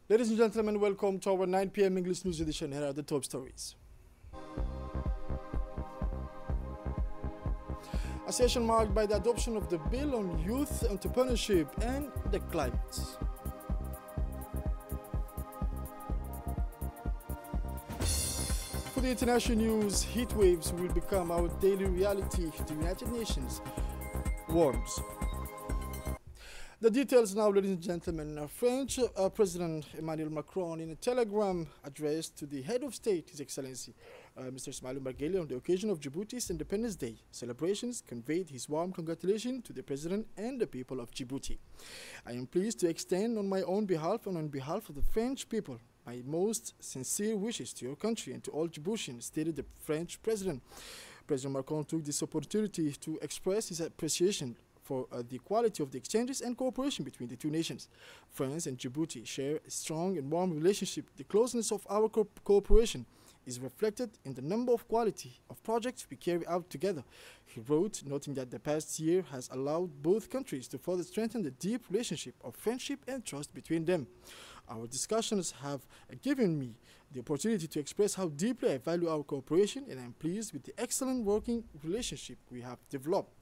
Ladies and gentlemen, welcome to our 9 p.m. English News Edition. Here are the top stories. A session marked by the adoption of the Bill on Youth Entrepreneurship and the Climate. For the international news, heat waves will become our daily reality. The United Nations warns. The details now, ladies and gentlemen. French President Emmanuel Macron, in a telegram address to the head of state, His Excellency Mr. Ismail Omar Guelleh, on the occasion of Djibouti's Independence Day celebrations, conveyed his warm congratulations to the President and the people of Djibouti. I am pleased to extend on my own behalf and on behalf of the French people my most sincere wishes to your country and to all Djiboutians, stated the French President. President Macron took this opportunity to express his appreciation for the quality of the exchanges and cooperation between the two nations. France and Djibouti share a strong and warm relationship. The closeness of our cooperation is reflected in the number of quality of projects we carry out together, he wrote, noting that the past year has allowed both countries to further strengthen the deep relationship of friendship and trust between them. Our discussions have given me the opportunity to express how deeply I value our cooperation, and I am pleased with the excellent working relationship we have developed.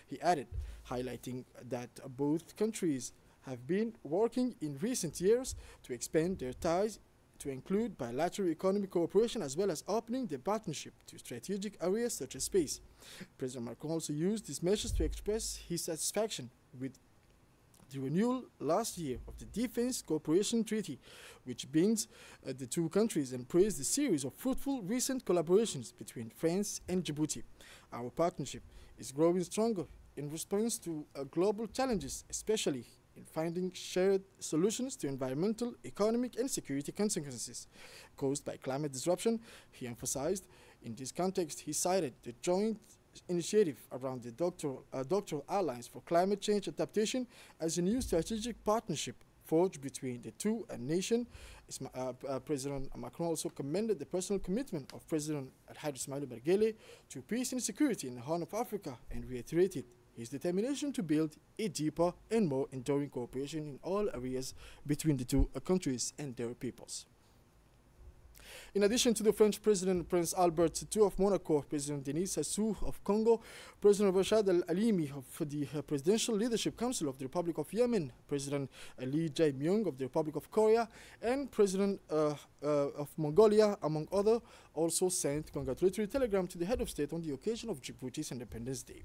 He added, highlighting that both countries have been working in recent years to expand their ties to include bilateral economic cooperation as well as opening the partnership to strategic areas such as space. President Macron also used these measures to express his satisfaction with the renewal last year of the Defense Cooperation Treaty, which binds the two countries, and praised the series of fruitful recent collaborations between France and Djibouti. Our partnership is growing stronger in response to global challenges, especially in finding shared solutions to environmental, economic, and security consequences caused by climate disruption, he emphasized. In this context, he cited the joint initiative around the Doctoral Alliance for Climate Change Adaptation as a new strategic partnership forged between the two nations. President Macron also commended the personal commitment of President Al-Haj Ismail Omar Guelleh to peace and security in the Horn of Africa, and reiterated his determination to build a deeper and more enduring cooperation in all areas between the two countries and their peoples. In addition to the French President Prince Albert II of Monaco, President Denis Sassou of Congo, President Rashad Al-Alimi of the Presidential Leadership Council of the Republic of Yemen, President Lee Jae-myung of the Republic of Korea, and President of Mongolia, among others, also sent congratulatory telegram to the head of state on the occasion of Djibouti's Independence Day.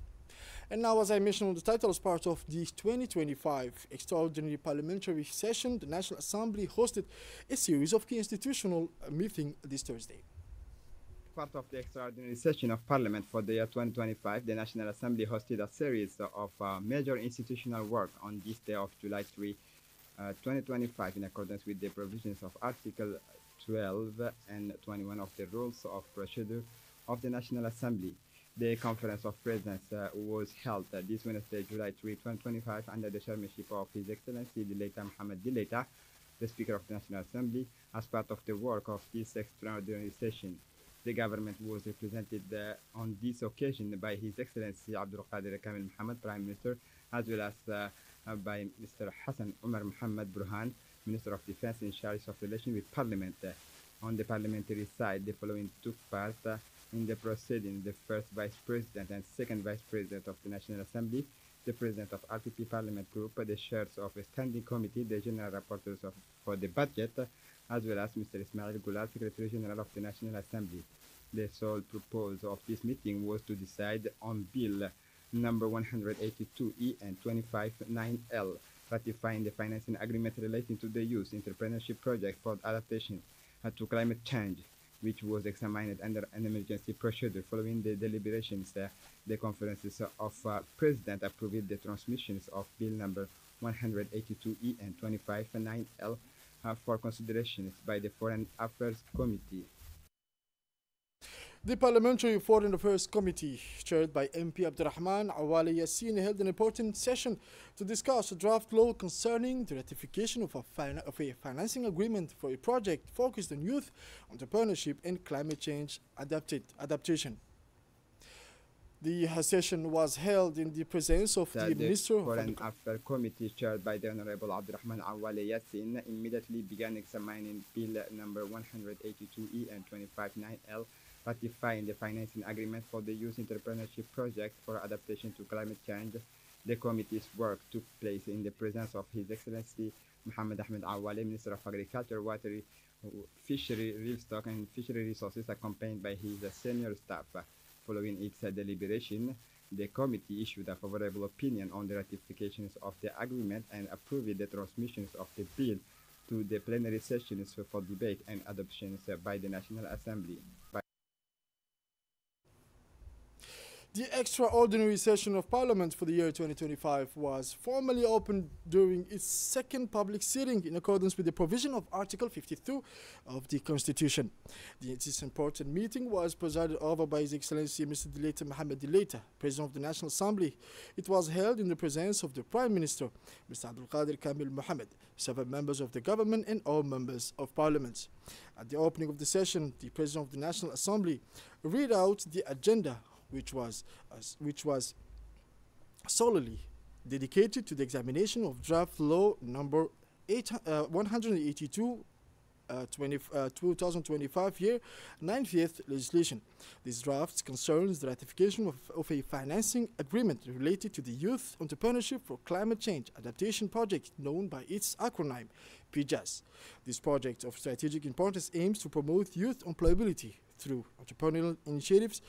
And now, as I mentioned on the title, as part of the 2025 Extraordinary Parliamentary Session, the National Assembly hosted a series of key institutional meetings this Thursday. Part of the extraordinary session of Parliament for the year 2025, the National Assembly hosted a series of major institutional work on this day of July 3, 2025, in accordance with the provisions of Article 12 and 21 of the Rules of Procedure of the National Assembly. The Conference of Presidents was held this Wednesday, July 3, 2025, under the chairmanship of His Excellency Dileita Mohamed Dileita, the Speaker of the National Assembly, as part of the work of this extraordinary session. The government was represented on this occasion by His Excellency Abdul Qadir Kamil Mohammed, Prime Minister, as well as by Mr. Hassan Omar Mohammed Burhan, Minister of Defense in charge of relations with Parliament. On the parliamentary side, the following took part in the proceedings: the first Vice President and second Vice President of the National Assembly, the President of RPP Parliament Group, the chairs of a standing committee, the General Rapporteurs for the budget, as well as Mr. Ismail Goulad, Secretary General of the National Assembly. The sole purpose of this meeting was to decide on Bill number 182E and 259L, ratifying the financing agreement relating to the youth entrepreneurship project for adaptation to climate change, which was examined under an emergency procedure. Following the deliberations, the conferences of President approved the transmissions of Bill number 182E and 259L for considerations by the Foreign Affairs Committee. The Parliamentary Foreign Affairs Committee, chaired by MP Abdurrahman Awali Yassin, held an important session to discuss a draft law concerning the ratification of a financing agreement for a project focused on youth, entrepreneurship, and climate change adaptation. The session was held in the presence of the Minister of Foreign Affairs Committee chaired by the Honorable Abdurrahman Awale Yassin immediately began examining Bill number 182E and 259L, ratifying the financing agreement for the Youth Entrepreneurship Project for adaptation to climate change. The committee's work took place in the presence of His Excellency Muhammad Ahmed Awale, Minister of Agriculture, Water, Fishery, Livestock and Fishery Resources, accompanied by his senior staff. Following its deliberation, the committee issued a favorable opinion on the ratifications of the agreement and approved the transmissions of the bill to the plenary sessions for debate and adoption by the National Assembly. The extraordinary session of Parliament for the year 2025 was formally opened during its second public sitting in accordance with the provision of Article 52 of the Constitution. This important meeting was presided over by His Excellency Mr. Dileita Mohamed Dileita, President of the National Assembly. It was held in the presence of the Prime Minister, Mr. Abdul Qadir Kamil Mohammed, several members of the government and all members of Parliament. At the opening of the session, the President of the National Assembly read out the agenda which was solely dedicated to the examination of draft law number 182 2025 year 90th legislation. This draft concerns the ratification of a financing agreement related to the Youth Entrepreneurship for Climate Change Adaptation Project, known by its acronym PJAS. This project of strategic importance aims to promote youth employability through entrepreneurial initiatives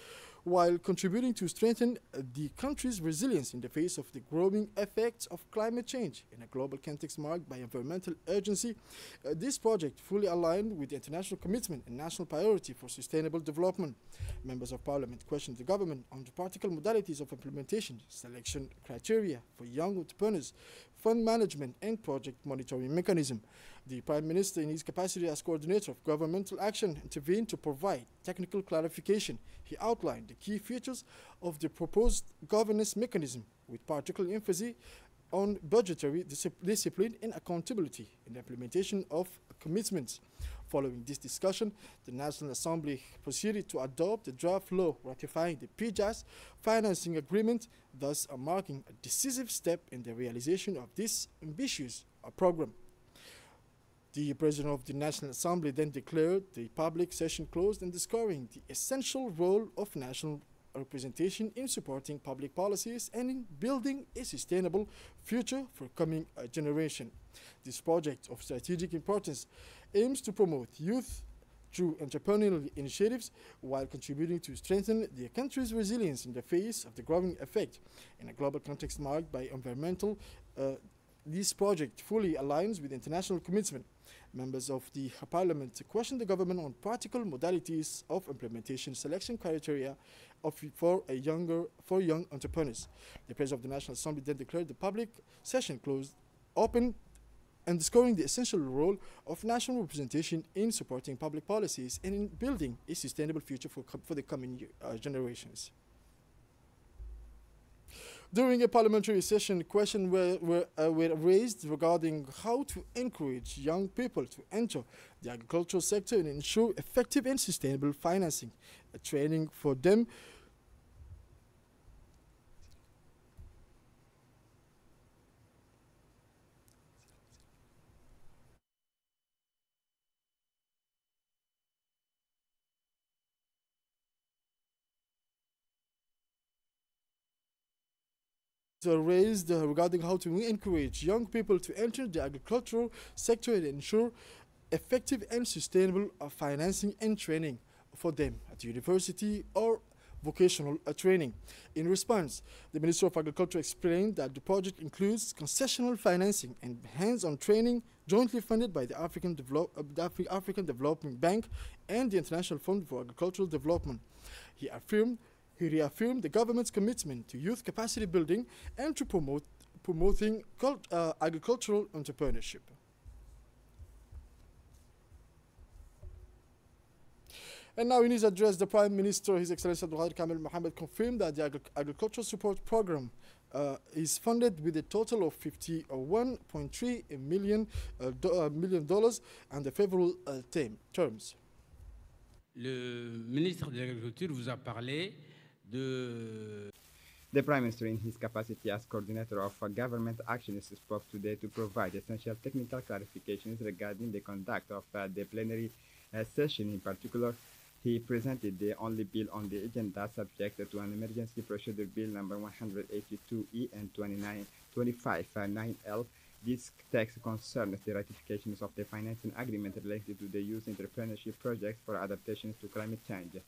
while contributing to strengthen the country's resilience in the face of the growing effects of climate change in a global context marked by environmental urgency. This project fully aligned with the international commitment and national priority for sustainable development. Members of Parliament questioned the government on the practical modalities of implementation, selection criteria for young entrepreneurs, fund management, and project monitoring mechanism. The Prime Minister, in his capacity as coordinator of governmental action, intervened to provide technical clarification. He outlined the key features of the proposed governance mechanism, with particular emphasis on budgetary discipline and accountability in the implementation of commitments. Following this discussion, the National Assembly proceeded to adopt the draft law ratifying the PJAS financing agreement, thus marking a decisive step in the realization of this ambitious program. The President of the National Assembly then declared the public session closed, underscoring the essential role of national representation in supporting public policies and in building a sustainable future for coming generation. This project of strategic importance aims to promote youth through entrepreneurial initiatives while contributing to strengthen the country's resilience in the face of the growing effect in a global context marked by environmental. This project fully aligns with international commitment. Members of the Parliament questioned the government on practical modalities of implementation selection criteria for young entrepreneurs. The President of the National Assembly then declared the public session closed, open, underscoring the essential role of national representation in supporting public policies and in building a sustainable future for the coming generations. During a parliamentary session, questions were raised regarding how to encourage young people to enter the agricultural sector and ensure effective and sustainable financing, training for them. Raised regarding how to encourage young people to enter the agricultural sector and ensure effective and sustainable financing and training for them at university or vocational training. In response, the Minister of Agriculture explained that the project includes concessional financing and hands-on training jointly funded by the African Development Bank and the International Fund for Agricultural Development. He reaffirmed the government's commitment to youth capacity building and to promoting agricultural entrepreneurship. And now in his address, the Prime Minister, His Excellency Abdul Qadir Kamil Mohammed, confirmed that the agricultural support program is funded with a total of $51.3 million and the favorable terms. Le ministre de l'Agriculture vous a parlé de The Prime Minister, in his capacity as coordinator of government actions, spoke today to provide essential technical clarifications regarding the conduct of the plenary session. In particular, he presented the only bill on the agenda subject to an emergency procedure bill number 182E and 2925-9L. This text concerns the ratifications of the financing agreement related to the youth entrepreneurship projects for adaptations to climate change.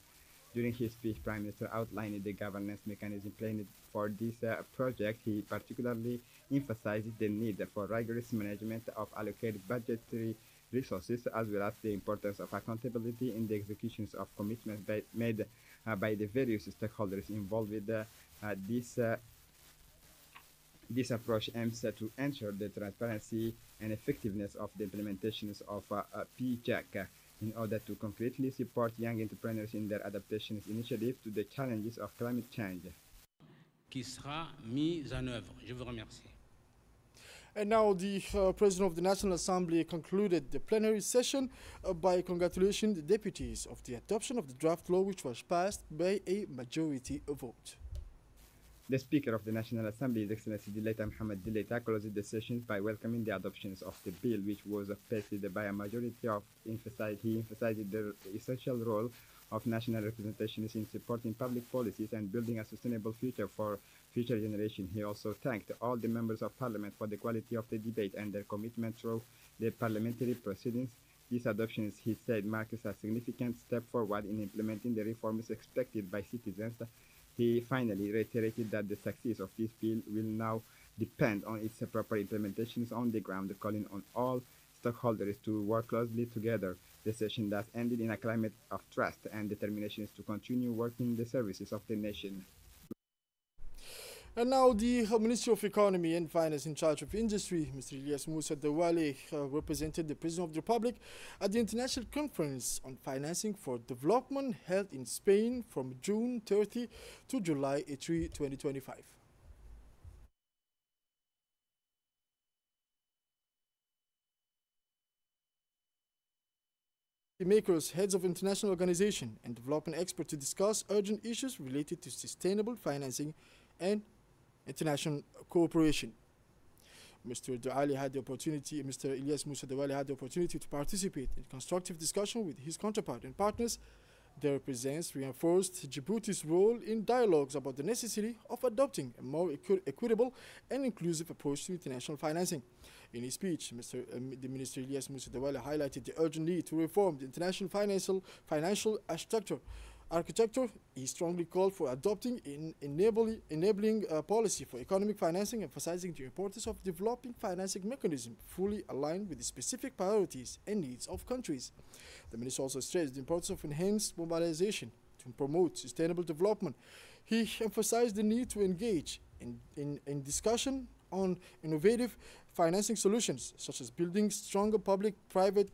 During his speech, Prime Minister outlined the governance mechanism planned for this project. He particularly emphasized the need for rigorous management of allocated budgetary resources, as well as the importance of accountability in the executions of commitments made by the various stakeholders involved with this approach aims to ensure the transparency and effectiveness of the implementations of PJAC in order to concretely support young entrepreneurs in their adaptation initiative to the challenges of climate change. qui sera mise en œuvre. Je vous remercie. And now the President of the National Assembly concluded the plenary session by congratulating the deputies of the adoption of the draft law, which was passed by a majority vote. The Speaker of the National Assembly, His Excellency Dileita Mohamed Dileita, closed the session by welcoming the adoptions of the bill, which was passed by a majority of he emphasized the essential role of national representations in supporting public policies and building a sustainable future for future generations. He also thanked all the members of Parliament for the quality of the debate and their commitment through the parliamentary proceedings. These adoptions, he said, marks a significant step forward in implementing the reforms expected by citizens. He finally reiterated that the success of this bill will now depend on its proper implementations on the ground, calling on all stakeholders to work closely together. The session thus ended in a climate of trust and determination to continue working in the services of the nation. And now the Ministry of Economy and Finance in charge of industry, Mr. Ilyas Musa Dawale, represented the President of the Republic at the International Conference on Financing for Development held in Spain from June 30 to July 3, 2025. Makers, heads of international organization and development experts to discuss urgent issues related to sustainable financing and international cooperation. Mr. Ilyas Musa Dawale had the opportunity to participate in constructive discussion with his counterpart and partners. Their presence reinforced Djibouti's role in dialogues about the necessity of adopting a more equitable and inclusive approach to international financing. In his speech, the Minister Ilyas Musa Dawale highlighted the urgent need to reform the international financial architecture. He strongly called for adopting an enabling policy for economic financing, emphasizing the importance of developing financing mechanisms fully aligned with the specific priorities and needs of countries. The minister also stressed the importance of enhanced mobilization to promote sustainable development. He emphasized the need to engage in discussion on innovative financing solutions, such as building stronger public-private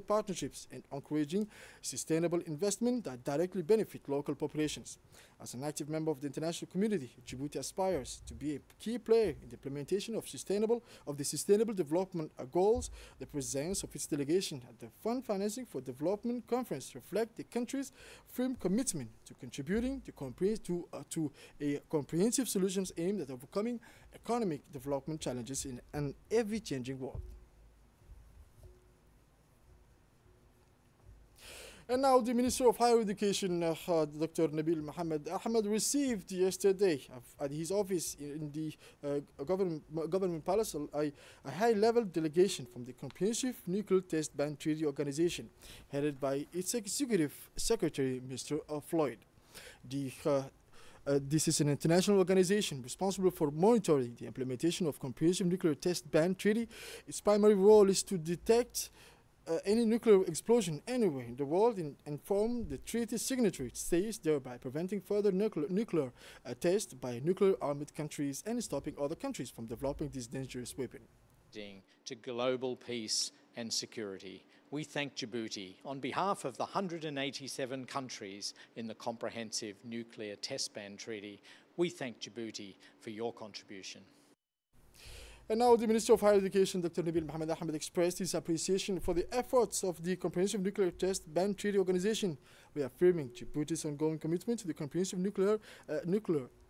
partnerships and encouraging sustainable investment that directly benefit local populations. As an active member of the international community, Djibouti aspires to be a key player in the implementation of the sustainable development goals. The presence of its delegation at the Fund Financing for Development Conference reflect the country's firm commitment to contributing to a comprehensive solutions aimed at overcoming economic development challenges in an ever-changing world. And now the Minister of Higher Education, Dr. Nabil Mohammed Ahmed, received yesterday at his office in the government palace a high-level delegation from the Comprehensive Nuclear Test Ban Treaty Organization, headed by its Executive Secretary, Mr. Floyd. This is an international organization responsible for monitoring the implementation of Comprehensive Nuclear Test Ban Treaty. Its primary role is to detect any nuclear explosion anywhere in the world and inform the treaty signatory states, thereby preventing further nuclear tests by nuclear-armed countries and stopping other countries from developing this dangerous weapon. To global peace and security. We thank Djibouti on behalf of the 187 countries in the Comprehensive Nuclear Test Ban Treaty. We thank Djibouti for your contribution. And now the Minister of Higher Education, Dr. Nabil Mohamed Ahmed, expressed his appreciation for the efforts of the Comprehensive Nuclear Test Ban Treaty Organization, reaffirming Djibouti's ongoing commitment to the Comprehensive Nuclear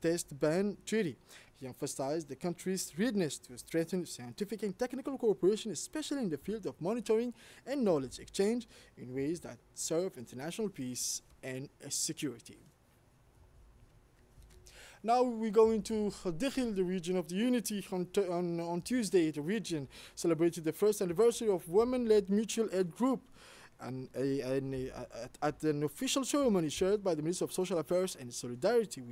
Test Ban Treaty. He emphasized the country's readiness to strengthen scientific and technical cooperation, especially in the field of monitoring and knowledge exchange in ways that serve international peace and security. Now we go into Dikhil, the region of the unity. On Tuesday, the region celebrated the first anniversary of women-led mutual aid group, and at an official ceremony chaired by the Minister of Social Affairs and Solidarity,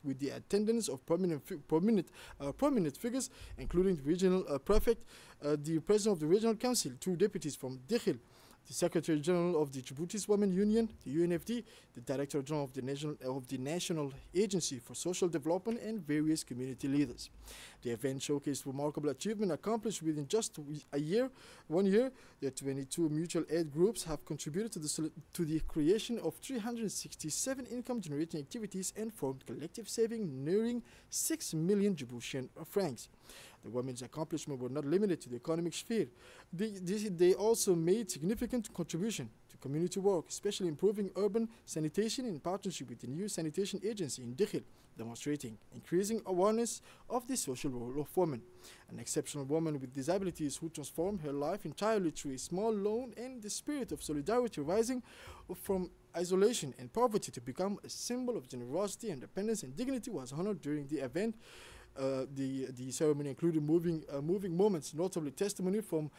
with the attendance of prominent figures, including the regional prefect, the president of the regional council, 2 deputies from Dikhil, the Secretary General of the Djibouti's Women Union, the UNFD, the Director General of the National Agency for Social Development, and various community leaders. The event showcased remarkable achievement accomplished within just 1 year. The 22 mutual aid groups have contributed to the creation of 367 income-generating activities and formed collective savings nearing 6 million Djiboutian francs. The women's accomplishments were not limited to the economic sphere. They also made significant contribution to community work, especially improving urban sanitation in partnership with the new sanitation agency in Dikhil, demonstrating increasing awareness of the social role of women. An exceptional woman with disabilities who transformed her life entirely through a small loan and the spirit of solidarity, rising from isolation and poverty to become a symbol of generosity, independence, and dignity, was honored during the event. The ceremony included moving moments, notably testimony from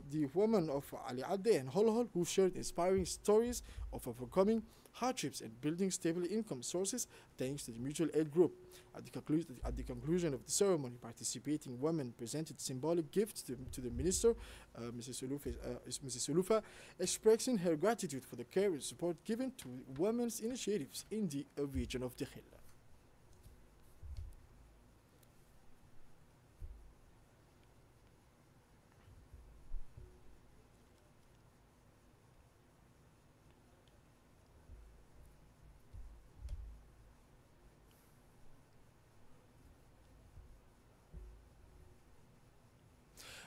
the women of Ali Adde and Holhol, who shared inspiring stories of overcoming hardships and building stable income sources thanks to the mutual aid group. At the conclusion of the ceremony, participating women presented symbolic gifts to the minister, Mrs. Ulufa, expressing her gratitude for the care and support given to women's initiatives in the region of Dikhil.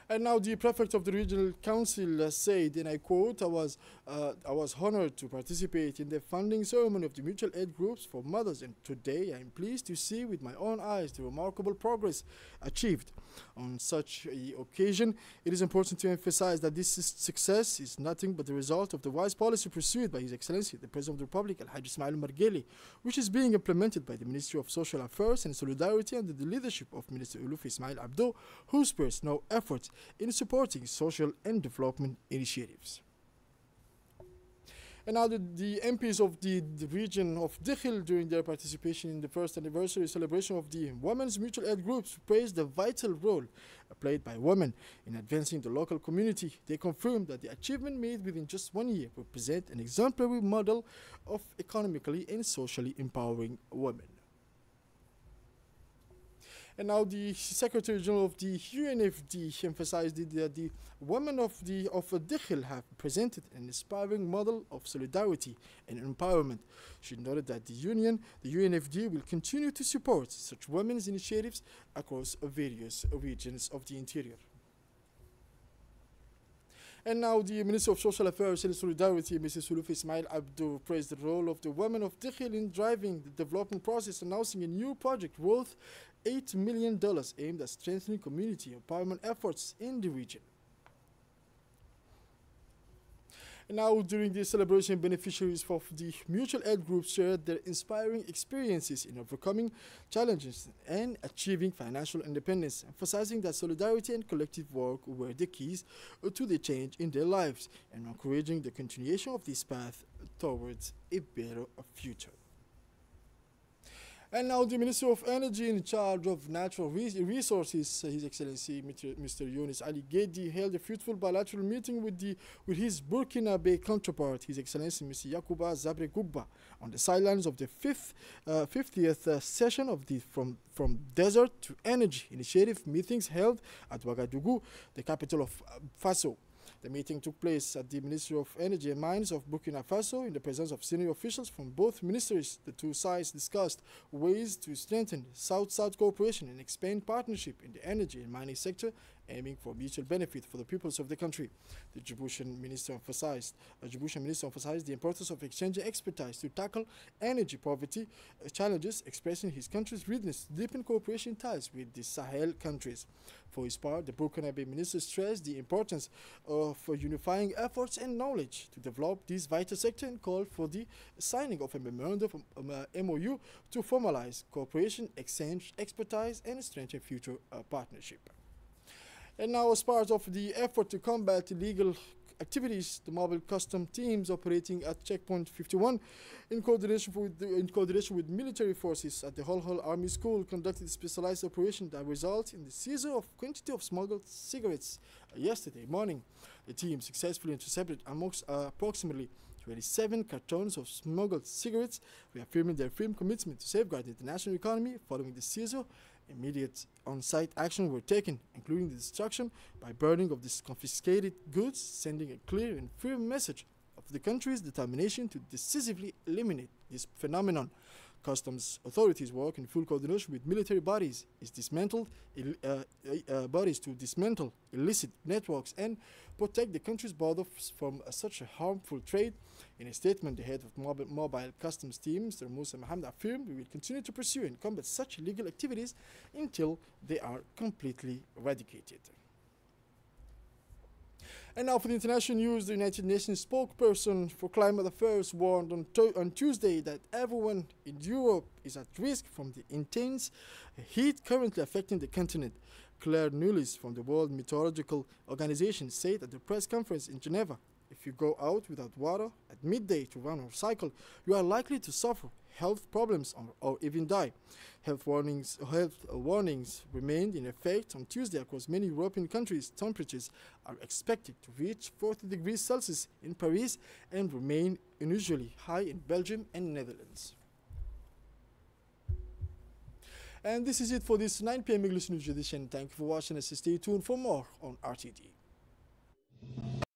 And now the prefect of the regional council said, and I quote, I was honored to participate in the funding ceremony of the mutual aid groups for mothers, and today I am pleased to see with my own eyes the remarkable progress achieved. On such an occasion, it is important to emphasize that this success is nothing but the result of the wise policy pursued by His Excellency, the President of the Republic, Al-Hajj Ismail Margheli, which is being implemented by the Ministry of Social Affairs and Solidarity under the leadership of Minister Ulufi Ismail Abdo, who spares no effort in supporting social and development initiatives. And now the MPs of the region of Dikhil, during their participation in the first anniversary celebration of the Women's Mutual Aid Groups, praised the vital role played by women in advancing the local community. They confirmed that the achievement made within just 1 year represent an exemplary model of economically and socially empowering women. And now the Secretary General of the UNFD emphasized that the women of Dikhil have presented an inspiring model of solidarity and empowerment. She noted that the UNFD will continue to support such women's initiatives across various regions of the interior. And now the Minister of Social Affairs and Solidarity, Mrs. Ulufi Ismail Abdo, praised the role of the women of Dikhil in driving the development process, announcing a new project worth $8 million aimed at strengthening community empowerment efforts in the region. And now, during the celebration, beneficiaries of the mutual aid group shared their inspiring experiences in overcoming challenges and achieving financial independence, emphasizing that solidarity and collective work were the keys to the change in their lives and encouraging the continuation of this path towards a better future. And now the Minister of Energy in charge of natural resources, His Excellency Mr. Yunus Ali Gedi, held a fruitful bilateral meeting with his Burkinabe counterpart, His Excellency Mr. Yakuba Zabre Gugba, on the sidelines of the 50th session of the From Desert to Energy initiative meetings held at Ouagadougou, the capital of Faso. The meeting took place at the Ministry of Energy and Mines of Burkina Faso in the presence of senior officials from both ministries. The two sides discussed ways to strengthen South-South cooperation and expand partnership in the energy and mining sector, aiming for mutual benefit for the peoples of the country. The Djiboutian minister emphasized the importance of exchanging expertise to tackle energy poverty challenges, expressing his country's readiness to deepen cooperation ties with the Sahel countries. For his part, the Burkinabe minister stressed the importance of unifying efforts and knowledge to develop this vital sector and called for the signing of a memorandum MOU to formalize cooperation, exchange expertise, and strengthen future partnership. And now, as part of the effort to combat illegal activities, the mobile custom teams operating at Checkpoint 51 in coordination with military forces at the Hull Army School conducted a specialized operation that resulted in the seizure of quantity of smuggled cigarettes yesterday morning. The team successfully intercepted amongst approximately 27 cartons of smuggled cigarettes, reaffirming their firm commitment to safeguard the national economy. Following the seizure, immediate on-site action were taken, including the destruction by burning of these confiscated goods, sending a clear and firm message of the country's determination to decisively eliminate this phenomenon. Customs authorities work in full coordination with military bodies to dismantle illicit networks and protect the country's borders from such a harmful trade. In a statement, the head of mobile customs team, Mr. Musa Mohammed, affirmed we will continue to pursue and combat such illegal activities until they are completely eradicated. And now for the international news, the United Nations spokesperson for climate affairs warned on Tuesday that everyone in Europe is at risk from the intense heat currently affecting the continent. Claire Nulis from the World Meteorological Organization said at the press conference in Geneva, if you go out without water at midday to run or cycle, you are likely to suffer health problems or even die. Health warnings remained in effect on Tuesday across many European countries. Temperatures are expected to reach 40 degrees Celsius in Paris and remain unusually high in Belgium and Netherlands. And this is it for this 9 p.m. English News edition. Thank you for watching us. Stay tuned for more on RTD.